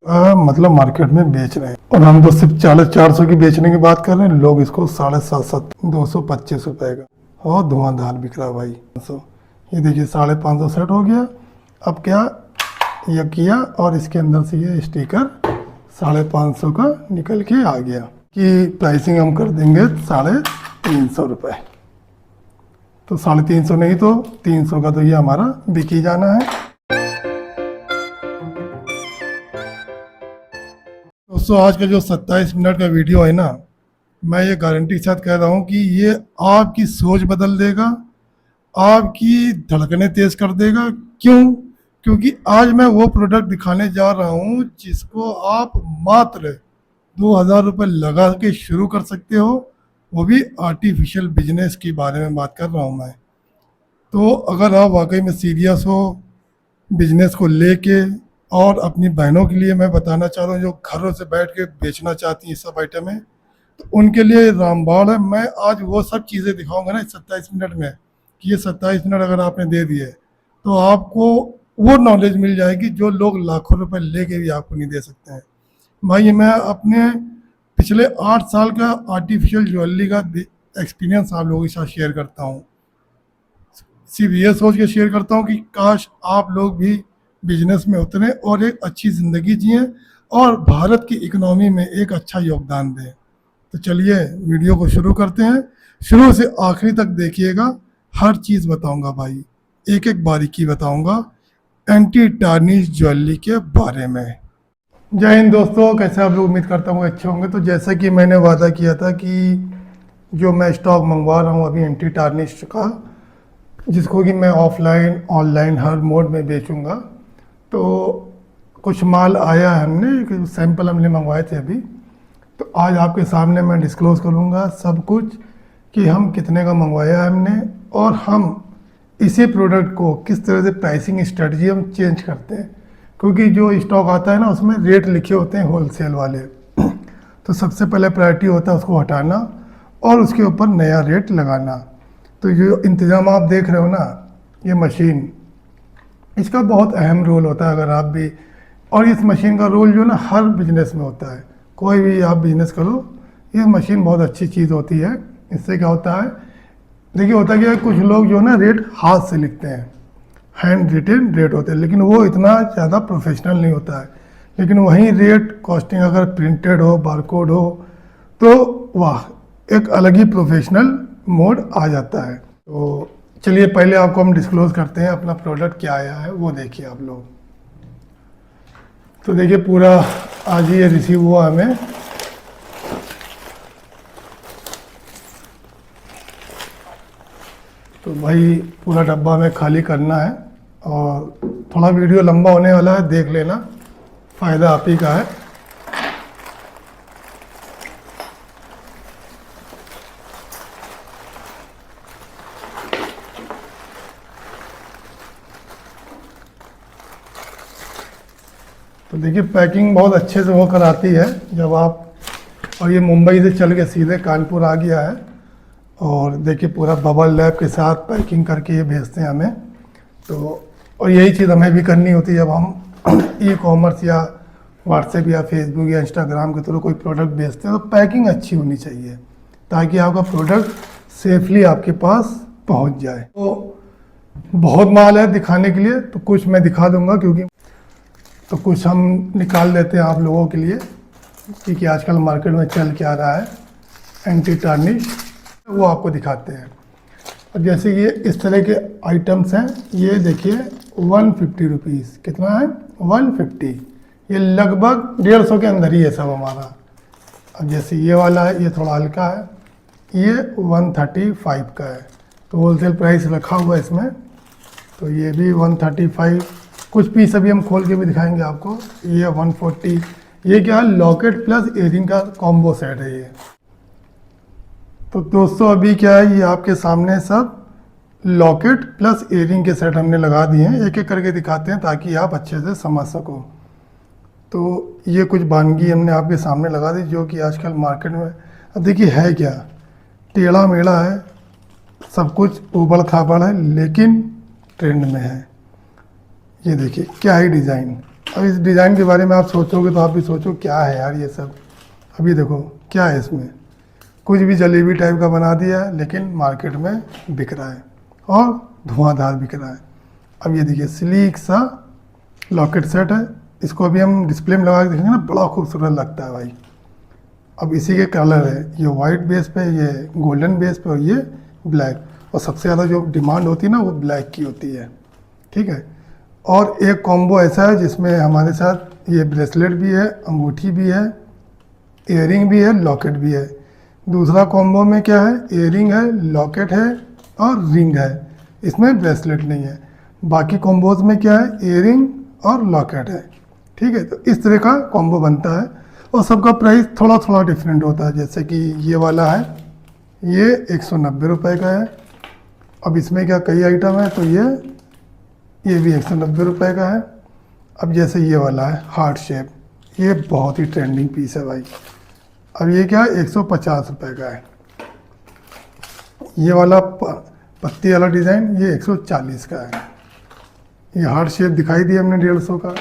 मतलब मार्केट में बेच रहे हैं और हम तो सिर्फ 450 की बेचने की बात कर रहे हैं, लोग इसको 750 225 रुपए का और धुआंधार बिक रहा भाई। सो ये देखिए 550 सेट हो गया। अब क्या ये किया और इसके अंदर से ये स्टिकर 550 का निकल के आ गया कि प्राइसिंग हम कर देंगे 350 रुपये। तो 350 नहीं तो 300 का तो ये हमारा बिक ही जाना है। दोस्तों आज का जो 27 मिनट का वीडियो है ना, मैं ये गारंटी के साथ कह रहा हूँ कि ये आपकी सोच बदल देगा, आपकी धड़कनें तेज कर देगा। क्यों? क्योंकि आज मैं वो प्रोडक्ट दिखाने जा रहा हूँ जिसको आप मात्र 2000 रुपये लगा के शुरू कर सकते हो, वो भी आर्टिफिशियल बिजनेस के बारे में बात कर रहा हूँ मैं। तो अगर आप वाकई में सीरियस हो बिजनेस को लेके, और अपनी बहनों के लिए मैं बताना चाह रहा हूँ जो घरों से बैठ के बेचना चाहती हैं सब आइटमें, तो उनके लिए रामबाण है। मैं आज वो सब चीज़ें दिखाऊंगा ना इस 27 मिनट में कि ये 27 मिनट अगर आपने दे दिए तो आपको वो नॉलेज मिल जाएगी जो लोग लाखों रुपए लेके भी आपको नहीं दे सकते हैं। भाई मैं अपने पिछले 8 साल का आर्टिफिशियल ज्वेलरी का एक्सपीरियंस आप लोगों के साथ शेयर करता हूँ। सिर्फ ये सोच के शेयर करता हूँ कि काश आप लोग भी बिजनेस में उतरे और एक अच्छी ज़िंदगी जिए और भारत की इकोनॉमी में एक अच्छा योगदान दें। तो चलिए वीडियो को शुरू करते हैं। शुरू से आखिरी तक देखिएगा, हर चीज़ बताऊंगा भाई, एक एक बारीकी बताऊंगा एंटी टार्निश ज्वेलरी के बारे में। जय हिंद दोस्तों, कैसे आप लोग? उम्मीद करता हूँ अच्छे होंगे। तो जैसा कि मैंने वादा किया था कि जो मैं स्टॉक मंगवा रहा हूँ अभी एंटी टार्निश का, जिसको कि मैं ऑफलाइन ऑनलाइन हर मोड में बेचूंगा, तो कुछ माल आया है, हमने सैंपल हमने मंगवाए थे अभी। तो आज आपके सामने मैं डिस्क्लोज़ करूंगा सब कुछ कि हम कितने का मंगवाया है हमने, और हम इसी प्रोडक्ट को किस तरह से प्राइसिंग स्ट्रेटजी हम चेंज करते हैं। क्योंकि जो स्टॉक आता है ना उसमें रेट लिखे होते हैं होलसेल वाले तो सबसे पहले प्रायोरिटी होता है उसको हटाना और उसके ऊपर नया रेट लगाना। तो जो इंतज़ाम आप देख रहे हो ना, ये मशीन, इसका बहुत अहम रोल होता है अगर आप भी, और इस मशीन का रोल जो ना हर बिजनेस में होता है। कोई भी आप बिजनेस करो, ये मशीन बहुत अच्छी चीज़ होती है। इससे क्या होता है, देखिए होता क्या है, कुछ लोग जो ना रेट हाथ से लिखते हैं, हैंड रिटेन रेट होते हैं, लेकिन वो इतना ज़्यादा प्रोफेशनल नहीं होता है। लेकिन वहीं रेट कॉस्टिंग अगर प्रिंटेड हो, बारकोड हो, तो वाह एक अलग ही प्रोफेशनल मोड आ जाता है। तो चलिए पहले आपको हम डिस्क्लोज करते हैं अपना प्रोडक्ट क्या आया है, वो देखिए आप लोग। तो देखिए पूरा आज ही ये रिसीव हुआ हमें। तो भाई पूरा डब्बा हमें खाली करना है और थोड़ा वीडियो लंबा होने वाला है, देख लेना, फ़ायदा आप ही का है। तो देखिए पैकिंग बहुत अच्छे से होकर आती है जब आप, और ये मुंबई से चल के सीधे कानपुर आ गया है। और देखिए पूरा बबल रैप के साथ पैकिंग करके ये भेजते हैं हमें। तो और यही चीज़ हमें भी करनी होती है जब हम ई कॉमर्स या व्हाट्सएप या फेसबुक या इंस्टाग्राम के थ्रू कोई प्रोडक्ट बेचते हैं। तो पैकिंग अच्छी होनी चाहिए ताकि आपका प्रोडक्ट सेफली आपके पास पहुंच जाए। तो बहुत माल है दिखाने के लिए, तो कुछ मैं दिखा दूंगा, क्योंकि तो कुछ हम निकाल लेते हैं आप लोगों के लिए, क्योंकि आजकल मार्केट में चल क्या रहा है एंटी टार्निश, वो आपको दिखाते हैं। और जैसे ये इस तरह के आइटम्स हैं, ये देखिए 150 रुपीज़, कितना है 150, ये लगभग 150 के अंदर ही है सब हमारा। अब जैसे ये वाला है, ये थोड़ा हल्का है, ये 135 का है। तो होलसेल प्राइस रखा हुआ है इसमें। तो ये भी 135, कुछ पीस अभी हम खोल के भी दिखाएंगे आपको। ये 140, ये क्या है, लॉकेट प्लस इयरिंग का कॉम्बो सेट है ये। तो दोस्तों अभी क्या है, ये आपके सामने सब लॉकेट प्लस इयरिंग के सेट हमने लगा दिए हैं। एक एक करके दिखाते हैं ताकि आप अच्छे से समझ सको। तो ये कुछ वानगी हमने आपके सामने लगा दी जो कि आजकल मार्केट में, अब देखिए है क्या, टेढ़ा मेढ़ा है, सब कुछ उबड़ खाबड़ है, लेकिन ट्रेंड में है। ये देखिए क्या ही डिज़ाइन, अब इस डिज़ाइन के बारे में आप सोचोगे तो आप भी सोचो क्या है यार ये सब। अभी देखो क्या है इसमें, कुछ भी जलेबी टाइप का बना दिया है लेकिन मार्केट में बिक रहा है और धुआंधार बिक रहा है। अब ये देखिए स्लीक सा लॉकेट सेट है, इसको अभी हम डिस्प्ले में लगा के देखेंगे ना, बड़ा खूबसूरत लगता है भाई। अब इसी के कलर है, ये वाइट बेस पे, ये गोल्डन बेस पे और ये ब्लैक, और सबसे ज़्यादा जो डिमांड होती है ना वो ब्लैक की होती है, ठीक है। और एक कॉम्बो ऐसा है जिसमें हमारे साथ ये ब्रेसलेट भी है, अंगूठी भी है, इयररिंग भी है, लॉकेट भी है। दूसरा कॉम्बो में क्या है, इयररिंग है, लॉकेट है और रिंग है, इसमें ब्रेसलेट नहीं है। बाकी कॉम्बोज में क्या है, इयररिंग और लॉकेट है, ठीक है। तो इस तरह का कॉम्बो बनता है और सबका प्राइस थोड़ा थोड़ा डिफरेंट होता है। जैसे कि ये वाला है, ये 190 रुपये का है। अब इसमें क्या कई आइटम है, तो ये भी 190 रुपये का है। अब जैसे ये वाला है हार्ट शेप, ये बहुत ही ट्रेंडिंग पीस है भाई। अब ये क्या है, 150 रुपये का है। ये वाला पत्ती वाला डिज़ाइन ये 140 का है। ये हार्ट शेप दिखाई दिया हमने 150 का।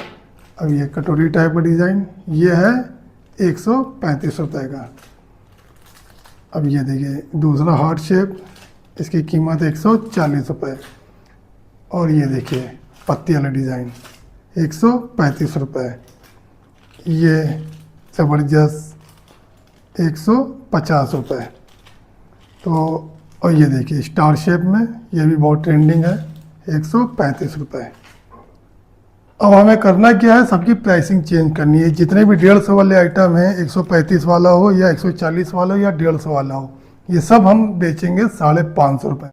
अब ये कटोरी टाइप का डिज़ाइन ये है 135 रुपये का। अब ये देखिए दूसरा हार्ट शेप, इसकी कीमत 140 रुपये। और ये देखिए पत्ती वाला डिज़ाइन 135 रुपये। ये ज़बरदस्त 150 रुपये। तो और ये देखिए स्टार शेप में, ये भी बहुत ट्रेंडिंग है, 135 रुपये। अब हमें करना क्या है, सबकी प्राइसिंग चेंज करनी है। जितने भी 150 वाले आइटम हैं, 135 वाला हो या 140 वाला हो या 150 वाला हो, ये सब हम बेचेंगे 550 रुपये।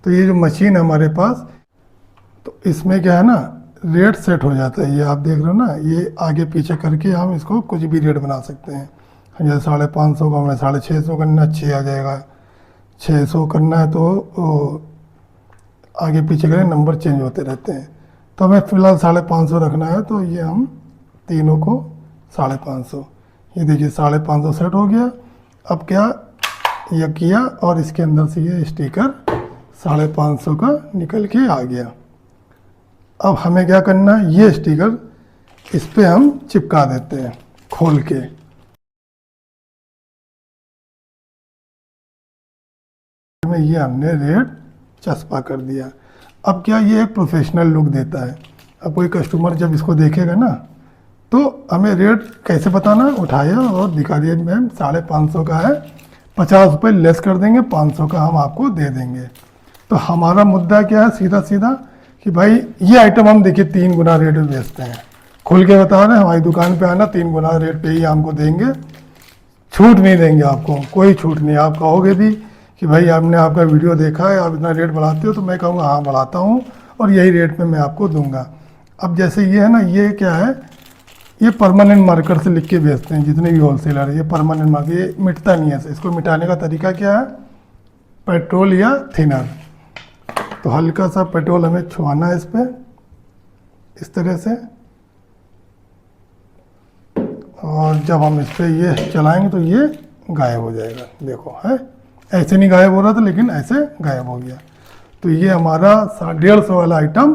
तो ये जो मशीन है हमारे पास, तो इसमें क्या है ना, रेट सेट हो जाता है। ये आप देख रहे हो ना, ये आगे पीछे करके हम इसको कुछ भी रेट बना सकते हैं। जैसे 550 का हमें 650 करना, 6 आ जाएगा। 600 करना है तो आगे पीछे करें, नंबर चेंज होते रहते हैं। तो हमें फ़िलहाल 550 रखना है, तो ये हम तीनों को 550। ये देखिए 550 सेट हो गया। अब क्या ये किया और इसके अंदर से ये स्टिकर 550 का निकल के आ गया। अब हमें क्या करना है, ये स्टिकर इस पे हम चिपका देते हैं खोल के। में ये हमने रेट चस्पा कर दिया। अब क्या ये एक प्रोफेशनल लुक देता है। अब कोई कस्टमर जब इसको देखेगा ना, तो हमें रेट कैसे बताना, उठाया और दिखा दिया मैम 550 का है, 50 रुपये लेस कर देंगे, 500 का हम आपको दे देंगे। तो हमारा मुद्दा क्या है, सीधा सीधा कि भाई ये आइटम हम देखिए 3 गुना रेट में बेचते हैं। खुल के बता रहे हैं, हमारी दुकान पे आना 3 गुना रेट पे ही हमको देंगे, छूट नहीं देंगे आपको, कोई छूट नहीं। आप कहोगे भी कि भाई आपने आपका वीडियो देखा है, आप इतना रेट बढ़ाते हो, तो मैं कहूँगा हाँ बढ़ाता हूँ और यही रेट पे मैं आपको दूंगा। अब जैसे ये है ना, ये क्या है, ये परमानेंट मार्कर से लिख के बेचते हैं जितने भी होलसेलर है। ये परमानेंट मार्कर, ये मिटता नहीं है। इसको मिटाने का तरीका क्या है, पेट्रोल या थिनर। तो हल्का सा पेट्रोल हमें छुआना है इस पर, इस तरह से, और जब हम इस पर ये चलाएंगे तो ये गायब हो जाएगा। देखो है, ऐसे नहीं गायब हो रहा था लेकिन ऐसे गायब हो गया। तो ये हमारा 150 वाला आइटम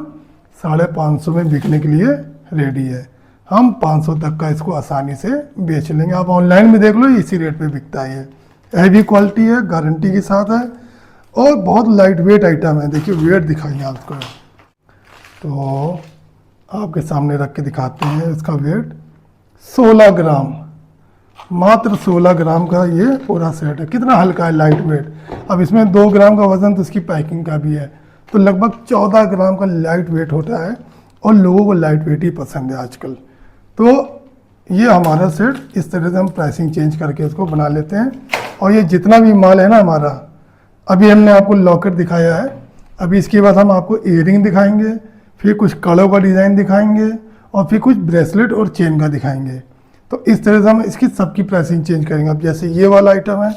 550 में बिकने के लिए रेडी है। हम 500 तक का इसको आसानी से बेच लेंगे। आप ऑनलाइन में देख लो, इसी रेट पे बिकता है। ये हैवी क्वालिटी है, गारंटी के साथ है और बहुत लाइट वेट आइटम है। देखिए वेट दिखाइए आपको, तो आपके सामने रख के दिखाते हैं। इसका वेट 16 ग्राम, मात्र 16 ग्राम का ये पूरा सेट है। कितना हल्का है, लाइट वेट। अब इसमें 2 ग्राम का वजन तो इसकी पैकिंग का भी है, तो लगभग 14 ग्राम का लाइट वेट होता है और लोगों को लाइट वेट ही पसंद है आजकल। तो ये हमारा सेट इस तरह से हम प्राइसिंग चेंज करके इसको बना लेते हैं। और ये जितना भी माल है ना हमारा, अभी हमने आपको लॉकेट दिखाया है, अभी इसके बाद हम आपको इयररिंग दिखाएंगे, फिर कुछ कड़ों का डिज़ाइन दिखाएंगे और फिर कुछ ब्रेसलेट और चेन का दिखाएंगे। तो इस तरह से हम इसकी सबकी प्राइसिंग चेंज करेंगे। अब जैसे ये वाला आइटम है,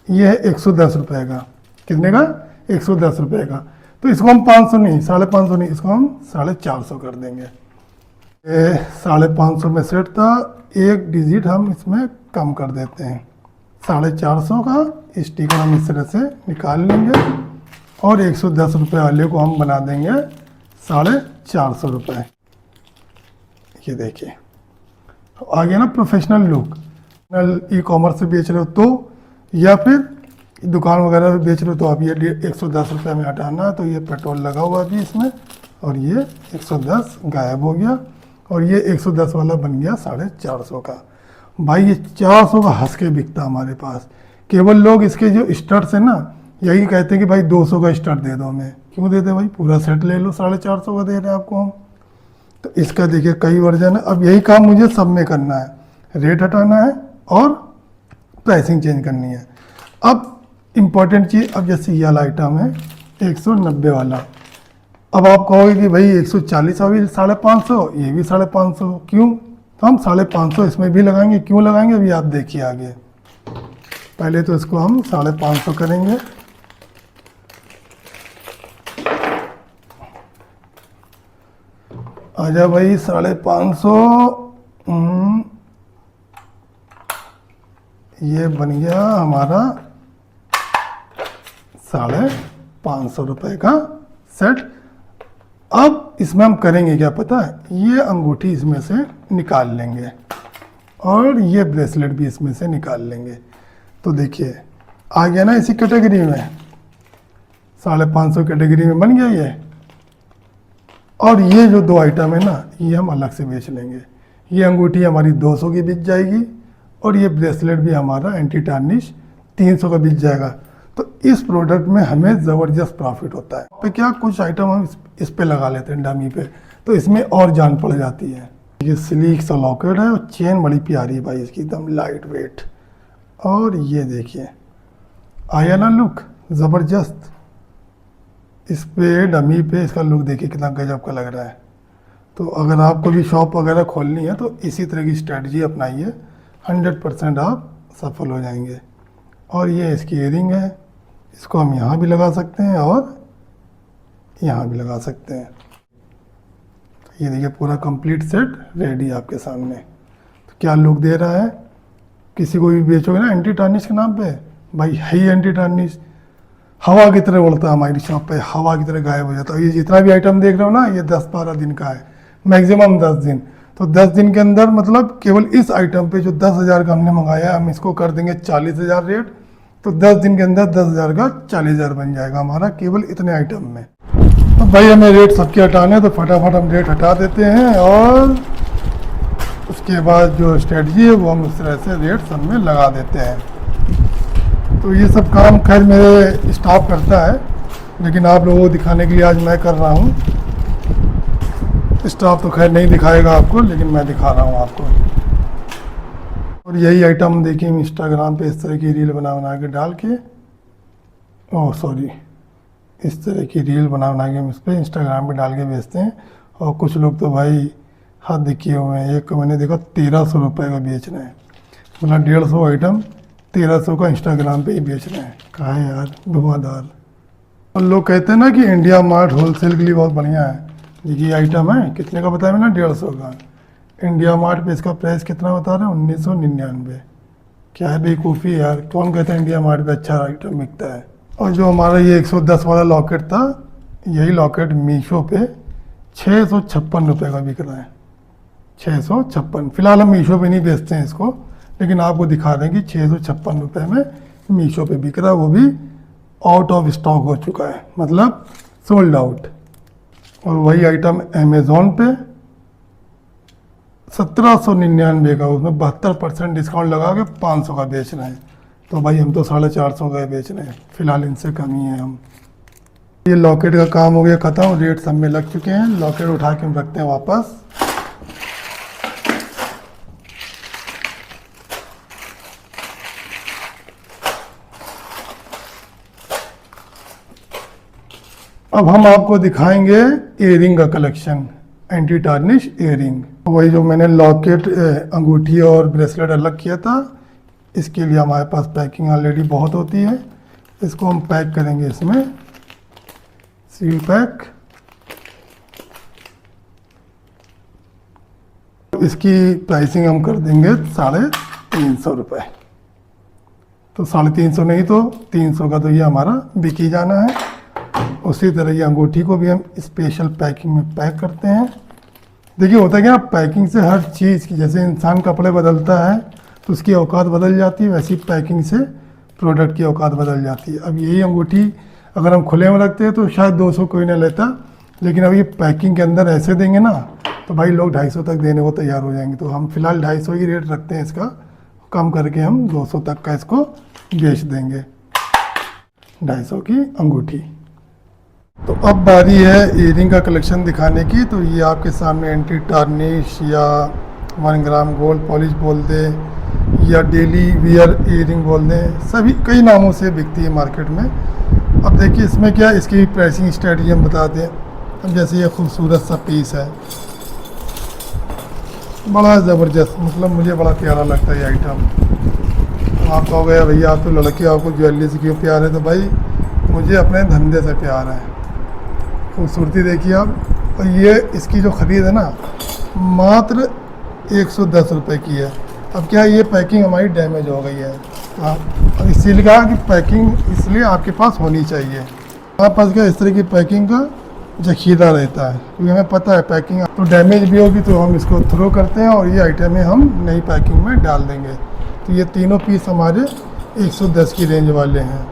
ये है 110 रुपये का। कितने का, 110 रुपये का। तो इसको हम 500 नहीं, 550 नहीं, इसको हम 450 कर देंगे। 550 में सेट था, एक डिजिट हम इसमें कम कर देते हैं। 450 का स्टिकर हम इस तरह से निकाल लेंगे और 110 रुपये वाले को हम बना देंगे 450 रुपये। ये देखिए आ गया ना प्रोफेशनल लुक। ई कॉमर्स से बेच रहे हो तो, या फिर दुकान वगैरह में बेच रहे हो तो आप ये 110 रुपये में हटाना है, तो ये पेट्रोल लगा हुआ अभी इसमें, और ये 110 गायब हो गया, और ये 110 वाला बन गया 450 का। भाई ये 400 का हंस के बिकता हमारे पास। केवल लोग इसके जो स्टड्स है ना, यही कहते हैं कि भाई 200 का स्टड दे दो हमें। क्यों देते भाई, पूरा सेट ले लो, 450 का दे रहे हैं आपको हम। तो इसका देखिए कई वर्जन है। अब यही काम मुझे सब में करना है, रेट हटाना है और प्राइसिंग चेंज करनी है। अब इम्पॉर्टेंट चीज़, अब जैसे ये वाला आइटम है 190 वाला, अब आप कहोगे कि भाई 140 अभी 550, ये भी 550, क्यों? तो हम 550 इसमें भी लगाएंगे। क्यों लगाएंगे अभी आप देखिए आगे। पहले तो इसको हम 550 करेंगे। आजा भाई 550, ये बन गया हमारा 550 रुपये का सेट। अब इसमें हम करेंगे क्या पता है, ये अंगूठी इसमें से निकाल लेंगे और ये ब्रेसलेट भी इसमें से निकाल लेंगे। तो देखिए आ गया ना इसी कैटेगरी में, 550 कैटेगरी में बन गया ये। और ये जो दो आइटम है ना, ये हम अलग से बेच लेंगे। ये अंगूठी हमारी 200 की बिक जाएगी और ये ब्रेसलेट भी हमारा एंटी टार्निश 300 का बिक जाएगा। तो इस प्रोडक्ट में हमें ज़बरदस्त प्रॉफिट होता है। पे क्या कुछ आइटम हम इस पे लगा लेते हैं डमी पे, तो इसमें और जान पड़ जाती है। ये सिलीक सा लॉकेट है और चेन बड़ी प्यारी है भाई इसकी, एकदम लाइट वेट। और ये देखिए आया ना लुक ज़बरदस्त। इस पे डमी पे इसका लुक देखिए कितना गजब का लग रहा है। तो अगर आपको भी शॉप वगैरह खोलनी है तो इसी तरह की स्ट्रेटजी अपनाइए, 100% आप सफल हो जाएंगे। और ये इसकी इयरिंग है, इसको हम यहाँ भी लगा सकते हैं और यहाँ भी लगा सकते हैं। तो ये देखिए पूरा कंप्लीट सेट रेडी आपके सामने। तो क्या लुक दे रहा है। किसी को भी बेचोगे ना एंटी टार्निश के नाम पे, भाई है ही एंटी टार्निश, हवा की तरह उड़ता है हमारी शॉप पे, हवा की तरह गायब हो जाता है। ये जितना भी आइटम देख रहे हो ना, ये 10-12 दिन का है, मैक्सिमम 10 दिन। तो 10 दिन के अंदर मतलब केवल इस आइटम पे जो 10,000 का हमने मंगाया, हम इसको कर देंगे 40,000 रेट। तो 10 दिन के अंदर 10,000 का 40,000 बन जाएगा हमारा, केवल इतने आइटम में। तो भाई हमें रेट सबके हटाने हैं, तो फटाफट हम रेट हटा देते हैं और उसके बाद जो स्ट्रेटजी है वो हम उस तरह से रेट सब में लगा देते हैं। तो ये सब काम खैर मेरे स्टाफ करता है, लेकिन आप लोगों को दिखाने के लिए आज मैं कर रहा हूँ। स्टाफ तो खैर नहीं दिखाएगा आपको, लेकिन मैं दिखा रहा हूँ आपको। और यही आइटम देखिए हम इंस्टाग्राम पे इस तरह की रील बना के डाल के, ओह सॉरी, इस तरह की रील बना के हम इस पर इंस्टाग्राम पे डाल के बेचते हैं। और कुछ लोग तो भाई हाथ किए हुए हैं। एक मैंने देखा 1300 रुपये का बेच रहे हैं, मतलब 150 आइटम 1300 का इंस्टाग्राम पे ही बेच रहे हैं। कहा है यार धुआंधार। और लोग कहते हैं ना कि इंडिया मार्ट होलसेल के लिए बहुत बढ़िया है। देखिए आइटम है कितने का बताया मैंने, 150 का। इंडिया मार्ट पे इसका प्राइस कितना बता रहे हैं, 1999। क्या है बेवकूफ़ी यार, कौन कहता है इंडिया मार्ट पे अच्छा आइटम बिकता है। और जो हमारा ये 110 वाला लॉकेट था, यही लॉकेट मीशो पे 656 रुपये का बिक रहा है। 656। फिलहाल हम मीशो पे नहीं बेचते हैं इसको, लेकिन आपको दिखा दें कि 656 रुपये में मीशो पे बिक रहा है, वो भी आउट ऑफ स्टॉक हो चुका है, मतलब सोल्ड आउट। और वही आइटम अमेज़ॉन पे 1799 का, उसमें 72% डिस्काउंट लगा के 500 का बेच रहे हैं। तो भाई हम तो 450 का बेच रहे हैं, फिलहाल इनसे कम ही है हम। ये लॉकेट का काम हो गया ख़त्म, रेट सब में लग चुके हैं। लॉकेट उठा के हम रखते हैं वापस। अब हम आपको दिखाएंगे इयरिंग का कलेक्शन, एंटी टार्निश इयरिंग। वही जो मैंने लॉकेट, अंगूठी और ब्रेसलेट अलग किया था, इसके लिए हमारे पास पैकिंग ऑलरेडी बहुत होती है। इसको हम पैक करेंगे इसमें, सील पैक। इसकी प्राइसिंग हम कर देंगे 350 रुपये। तो 350 नहीं तो 300 का तो ये हमारा बिक ही जाना है। उसी तरह ये अंगूठी को भी हम स्पेशल पैकिंग में पैक करते हैं देखिए होता क्या, पैकिंग से हर चीज़ की, जैसे इंसान कपड़े बदलता है तो उसकी औकात बदल जाती है, वैसी पैकिंग से प्रोडक्ट की औकात बदल जाती है। अब यही अंगूठी अगर हम खुले में रखते हैं तो शायद 200 कोई ना लेता, लेकिन अब ये पैकिंग के अंदर ऐसे देंगे ना तो भाई लोग 250 तक देने को तैयार हो जाएंगे। तो हम फिलहाल 250 ही रेट रखते हैं इसका, कम करके हम 200 तक का इसको बेच देंगे, 250 की अंगूठी। तो अब बारी है ईयरिंग का कलेक्शन दिखाने की। तो ये आपके सामने एंटी टार्निश या 1 ग्राम गोल्ड पॉलिश बोल दे या डेली वियर ईयरिंग बोल दें, सभी कई नामों से बिकती है मार्केट में। अब देखिए इसमें क्या, इसकी प्राइसिंग स्ट्रेटजी हम बता दें। अब जैसे ये खूबसूरत सा पीस है, बड़ा ज़बरदस्त, मतलब मुझे बड़ा प्यारा लगता है ये आइटम। आप कहोगे भैया आप तो लड़के, आपको ज्वेलरी से क्यों प्यार है? तो भाई मुझे अपने धंधे से प्यार है। खूबसूरती देखिए आप। और ये इसकी जो ख़रीद है ना मात्र 110 रुपये की है। अब क्या है, ये पैकिंग हमारी डैमेज हो गई है, और इसीलिए कहा कि पैकिंग इसलिए आपके पास होनी चाहिए। हमारे पास क्या इस तरह की पैकिंग का जखीरा रहता है, क्योंकि हमें पता है पैकिंग तो डैमेज भी होगी तो हम इसको थ्रो करते हैं और ये आइटमें हम नई पैकिंग में डाल देंगे। तो ये तीनों पीस हमारे 110 की रेंज वाले हैं,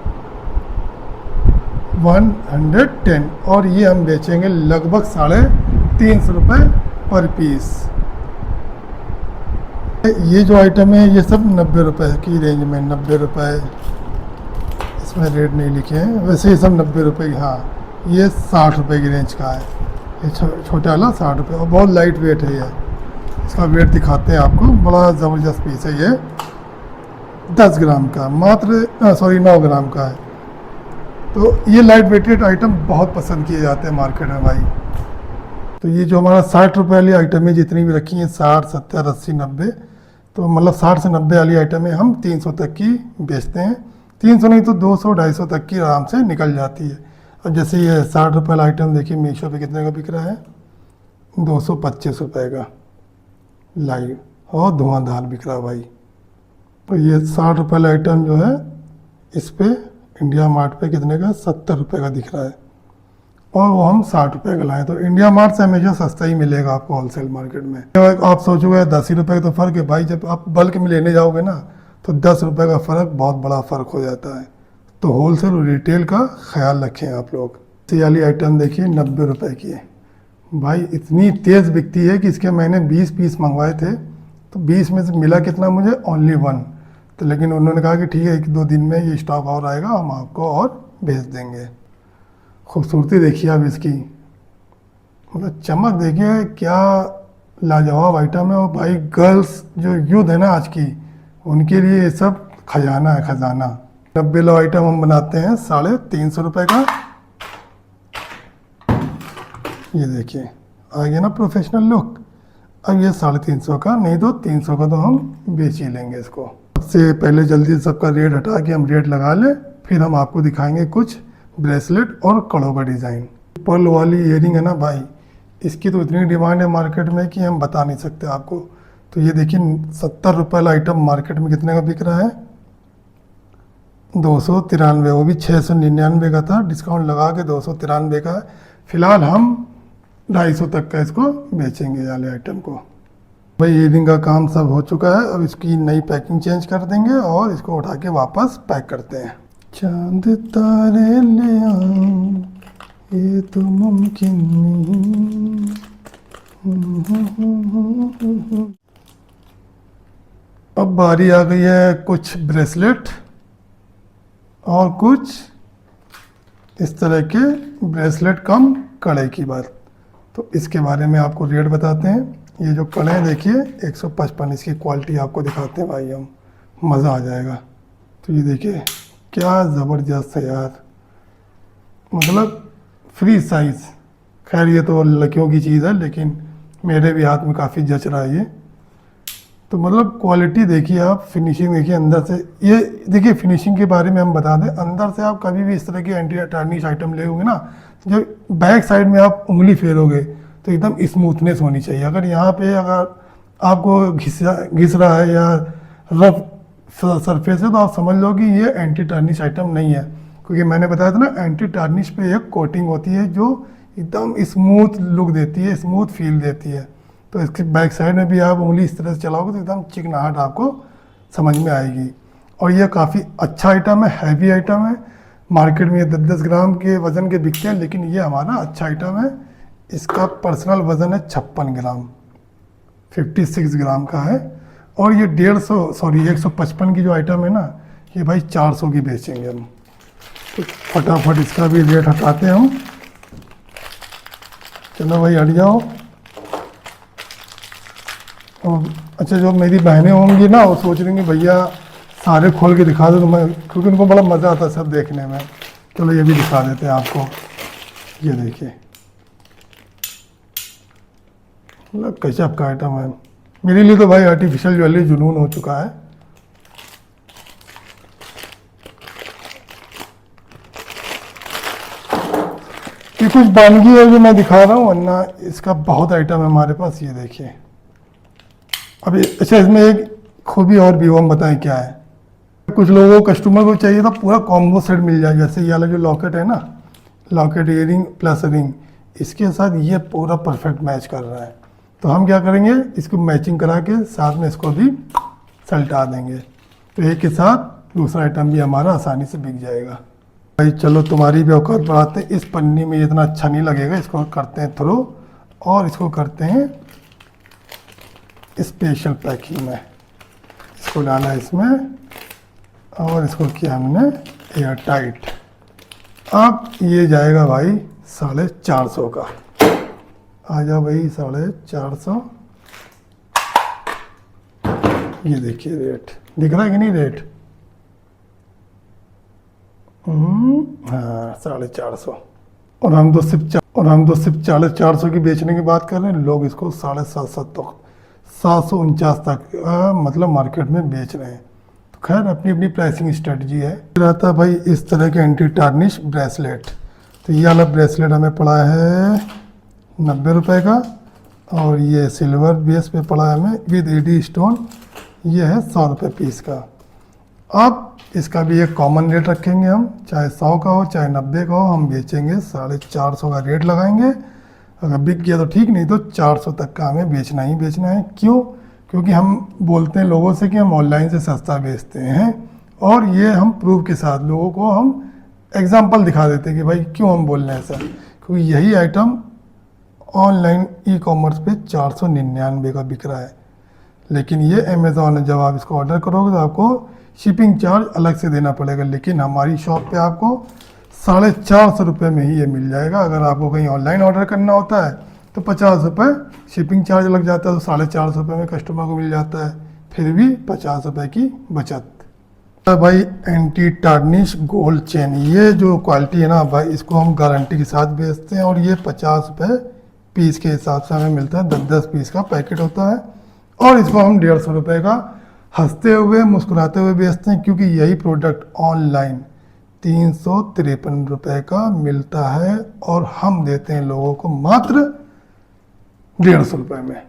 110, और ये हम बेचेंगे लगभग 350 रुपये पर पीस। ये जो आइटम है ये सब 90 रुपये की रेंज में, 90 रुपये, इसमें रेट नहीं लिखे हैं, वैसे ये सब 90 रुपये। हाँ ये 60 रुपये की रेंज का है, ये छोटा वाला 60 रुपये, और बहुत लाइट वेट है ये। इसका वेट दिखाते हैं आपको, बड़ा ज़बरदस्त पीस है ये, 10 ग्राम का मात्र, 9 ग्राम का है। तो ये लाइट वेटेड आइटम बहुत पसंद किए जाते हैं मार्केट में भाई। तो ये जो हमारा 60 रुपये वाली आइटम है, जितनी भी रखी हैं 60, 70, 80, 90, तो मतलब 60 से 90 वाली आइटमें हम 300 तक की बेचते हैं। 300 नहीं तो 200, 250 तक की आराम से निकल जाती है। अब जैसे ये 60 रुपये वाला आइटम देखिए मीशो पे कितने का बिक रहा है, 225 रुपये का लाइव, और धुआंधार बिक रहा है भाई। तो ये 60 रुपये वाला आइटम जो है इस पर इंडिया मार्ट पे कितने का, 70 रुपये का दिख रहा है, और वो हम 60 रुपये का लाएँ। तो इंडिया मार्ट से हमेशा सस्ता ही मिलेगा आपको होलसेल मार्केट में। आप सोचोगे 10 ही रुपये का तो फ़र्क है भाई, जब आप बल्क में लेने जाओगे ना तो 10 रुपये का फ़र्क बहुत बड़ा फ़र्क हो जाता है। तो होलसेल और रिटेल का ख्याल रखें आप लोग। ये वाली आइटम देखिए 90 रुपये की है भाई, इतनी तेज़ बिकती है कि इसके मैंने 20 पीस मंगवाए थे, तो 20 में से मिला कितना मुझे, ओनली 1। तो लेकिन उन्होंने कहा कि ठीक है 1-2 दिन में ये स्टॉक और आएगा, हम आपको और भेज देंगे। खूबसूरती देखिए आप इसकी, मतलब चमक देखिए, क्या लाजवाब आइटम है। और भाई गर्ल्स जो यूथ है ना आज की, उनके लिए ये सब खजाना है, खजाना। 90 लो आइटम हम बनाते हैं 350 रुपये का। ये देखिए आ गया ना प्रोफेशनल लुक। अब ये 350 का, नहीं तो 300 का तो हम बेच ही लेंगे इसको। सबसे पहले जल्दी सबका रेट हटा के हम रेट लगा लें, फिर हम आपको दिखाएंगे कुछ ब्रेसलेट और कड़ों का डिज़ाइन। पर्ल वाली इयरिंग है ना भाई, इसकी तो इतनी डिमांड है मार्केट में कि हम बता नहीं सकते आपको। तो ये देखिए 70 रुपये वाला आइटम मार्केट में कितने का बिक रहा है, 293, वो भी 699 का था, डिस्काउंट लगा के 293 का है। फिलहाल हम 250 तक का इसको बेचेंगे वाले आइटम को। भाई इयरिंग का काम सब हो चुका है, अब इसकी नई पैकिंग चेंज कर देंगे और इसको उठा के वापस पैक करते हैं। चांद तारे ले आओ ये तो मुमकिन नहीं। अब बारी आ गई है कुछ ब्रेसलेट और कुछ इस तरह के ब्रेसलेट कम कड़े की बात। तो इसके बारे में आपको रेट बताते हैं। ये जो कड़े हैं देखिए 155, इसकी क्वालिटी आपको दिखाते हैं भाई हम, मज़ा आ जाएगा। तो ये देखिए क्या ज़बरदस्त है यार, मतलब फ्री साइज़। खैर ये तो लड़कियों की चीज़ है, लेकिन मेरे भी हाथ में काफ़ी जच रहा है ये। तो मतलब क्वालिटी देखिए आप, फिनिशिंग देखिए अंदर से। ये देखिए फिनिशिंग के बारे में हम बता दें, अंदर से आप कभी भी इस तरह की एंटी टार्निश आइटम ले होंगे ना, जब बैक साइड में आप उंगली फेरोगे तो एकदम स्मूथनेस होनी चाहिए। अगर यहाँ पे अगर आपको घिस रहा है या रफ सरफेस है तो आप समझ लो कि ये एंटी टार्निश आइटम नहीं है, क्योंकि मैंने बताया था ना एंटी टार्निश पे एक कोटिंग होती है जो एकदम स्मूथ लुक देती है, स्मूथ फील देती है। तो इसके बैक साइड में भी आप उंगली इस तरह से चलाओगे तो एकदम चिकनाहट आपको समझ में आएगी। और ये काफ़ी अच्छा आइटम है, हैवी आइटम है। मार्केट में ये 10-10 ग्राम के वज़न के बिकते हैं, लेकिन ये हमारा अच्छा आइटम है। इसका पर्सनल वज़न है 56 ग्राम, 56 ग्राम का है। और ये 155 की जो आइटम है ना, ये भाई 400 की बेचेंगे हम। तो फटाफट इसका भी रेट हटाते हैं हम। चलो भाई हट जाओ। और अच्छा, जो मेरी बहनें होंगी ना, वो सोच रही भैया सारे खोल के दिखा दो, तो मैं, क्योंकि उनको बड़ा मज़ा आता है सब देखने में। चलो ये भी दिखा देते हैं आपको। ये देखिए, मतलब गजब का आइटम है। मेरे लिए तो भाई आर्टिफिशियल ज्वेलरी जुनून हो चुका है। ये कुछ बानगी है जो मैं दिखा रहा हूँ, वरना इसका बहुत आइटम है हमारे पास। ये देखिए अभी। अच्छा, इसमें एक खूबी और भी, वो हम बताएं क्या है। कुछ लोगों को, कस्टमर को चाहिए था पूरा कॉम्बो सेट मिल जाए। जैसे ये वाला जो लॉकेट है ना, लॉकेट ईयरिंग प्लस रिंग, इसके साथ ये पूरा परफेक्ट मैच कर रहा है। तो हम क्या करेंगे, इसको मैचिंग करा के साथ में इसको भी सलटा देंगे, तो एक के साथ दूसरा आइटम भी हमारा आसानी से बिक जाएगा। भाई चलो तुम्हारी भी औकात बढ़ाते हैं। इस पन्नी में इतना अच्छा नहीं लगेगा, इसको करते हैं थ्रो और इसको करते हैं स्पेशल पैकिंग में। इसको डाला इसमें और इसको किया हमने एयर टाइट। अब ये जाएगा भाई 450 का। आ जाओ भाई 450। ये देखिए रेट दिख रहा है कि नहीं रेट? हाँ 450। और हम तो सिर्फ 450 की बेचने की बात कर रहे हैं। लोग इसको 750 तक, 749 तक मतलब मार्केट में बेच रहे हैं। तो खैर अपनी अपनी प्राइसिंग स्ट्रेटजी है। रहता है भाई इस तरह के एंटी टार्निश ब्रेसलेट। तो ये वाला ब्रेसलेट हमें पड़ा है 90 रुपये का, और ये सिल्वर बेस पे पड़ा है हमें विद एडी स्टोन, ये है 100 रुपये पीस का। अब इसका भी एक कॉमन रेट रखेंगे हम, चाहे 100 का हो चाहे 90 का हो, हम बेचेंगे 450 का रेट लगाएंगे। अगर बिक गया तो ठीक, नहीं तो 400 तक का हमें बेचना ही बेचना है। क्यों? क्योंकि हम बोलते हैं लोगों से कि हम ऑनलाइन से सस्ता बेचते हैं, और ये हम प्रूफ के साथ लोगों को हम एग्जांपल दिखा देते हैं कि भाई क्यों हम बोल रहे हैं ऐसा। क्योंकि यही आइटम ऑनलाइन ई-कॉमर्स पे 499 का बिक रहा है, लेकिन ये अमेज़ॉन है, जब आप इसको ऑर्डर करोगे तो आपको शिपिंग चार्ज अलग से देना पड़ेगा। लेकिन हमारी शॉप पे आपको 450 रुपये में ही ये मिल जाएगा। अगर आपको कहीं ऑनलाइन ऑर्डर करना होता है तो 50 रुपये शिपिंग चार्ज लग जाता है, तो 450 रुपये में कस्टमर को मिल जाता है, फिर भी 50 रुपये की बचत। तो भाई एंटी टार्निश गोल्ड चेन, ये जो क्वालिटी है ना भाई, इसको हम गारंटी के साथ बेचते हैं, और ये 50 रुपये पीस के हिसाब से हमें मिलता है। 10-10 पीस का पैकेट होता है, और इसको हम 150 रुपये का हंसते हुए मुस्कुराते हुए बेचते हैं। क्योंकि यही प्रोडक्ट ऑनलाइन 353 रुपये का मिलता है, और हम देते हैं लोगों को मात्र 150 रुपये में।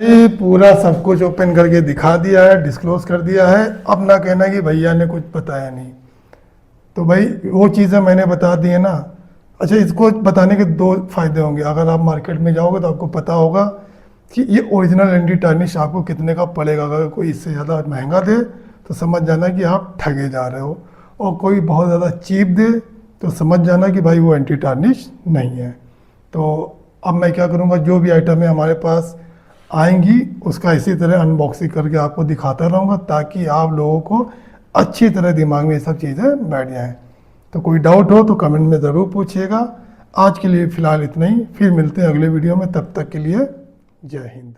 ये पूरा सब कुछ ओपन करके दिखा दिया है, डिस्क्लोज कर दिया है। अब ना कहना कि भैया ने कुछ बताया नहीं। तो भाई वो चीज़ें मैंने बता दी है ना। अच्छा, इसको बताने के 2 फायदे होंगे। अगर आप मार्केट में जाओगे तो आपको पता होगा कि ये ओरिजिनल एंटी टार्निश आपको कितने का पड़ेगा। अगर कोई इससे ज़्यादा महंगा दे तो समझ जाना कि आप ठगे जा रहे हो, और कोई बहुत ज़्यादा चीप दे तो समझ जाना कि भाई वो एंटी टार्निश नहीं है। तो अब मैं क्या करूँगा, जो भी आइटमें हमारे पास आएंगी उसका इसी तरह अनबॉक्सिंग करके आपको दिखाता रहूँगा, ताकि आप लोगों को अच्छी तरह दिमाग में ये सब चीज़ें बैठ जाएँ। तो कोई डाउट हो तो कमेंट में ज़रूर पूछिएगा। आज के लिए फ़िलहाल इतना ही, फिर मिलते हैं अगले वीडियो में। तब तक के लिए जय हिंद।